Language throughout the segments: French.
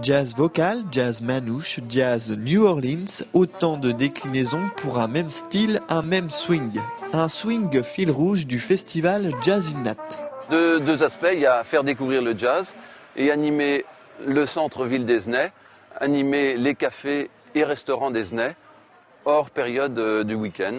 Jazz vocal, jazz manouche, jazz New Orleans, autant de déclinaisons pour un même style, un même swing. Un swing fil rouge du festival Jazz in Nat. Deux aspects, il y a faire découvrir le jazz et animer le centre-ville d'Aizenay, animer les cafés et restaurants d'Aizenay, hors période du week-end.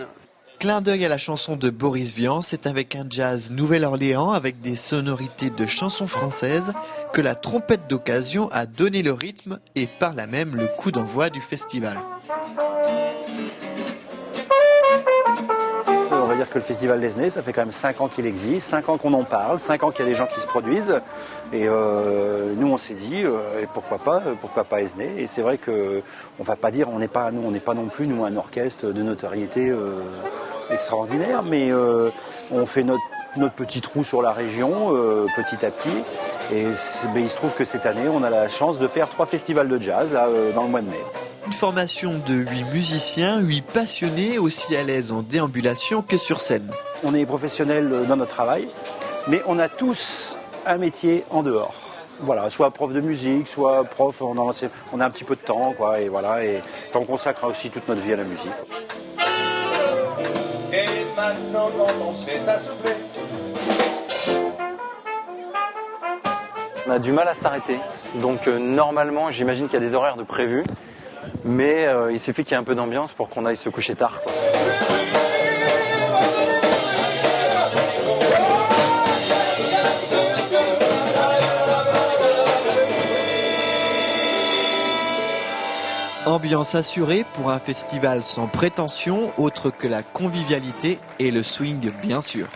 Clin d'œil à la chanson de Boris Vian, c'est avec un jazz Nouvelle-Orléans avec des sonorités de chansons françaises que la trompette d'occasion a donné le rythme et par là même le coup d'envoi du festival. On va dire que le festival d'Aizenay, ça fait quand même 5 ans qu'il existe, 5 ans qu'on en parle, 5 ans qu'il y a des gens qui se produisent. Et nous, on s'est dit, et pourquoi pas Aizenay. Et c'est vrai qu'on va pas dire, on n'est pas non plus nous un orchestre de notoriété extraordinaire, mais on fait notre petit trou sur la région petit à petit. Et il se trouve que cette année, on a la chance de faire 3 festivals de jazz là, dans le mois de mai. Une formation de 8 musiciens, 8 passionnés, aussi à l'aise en déambulation que sur scène. On est professionnels dans notre travail, mais on a tous un métier en dehors. Voilà, soit prof de musique, soit prof, on a un petit peu de temps, quoi, et voilà, et on consacre aussi toute notre vie à la musique. Et maintenant, quand on se fait assouffler, on a du mal à s'arrêter, donc normalement, j'imagine qu'il y a des horaires de prévus. Mais il suffit qu'il y ait un peu d'ambiance pour qu'on aille se coucher tard, quoi. Ambiance assurée pour un festival sans prétention, autre que la convivialité et le swing bien sûr.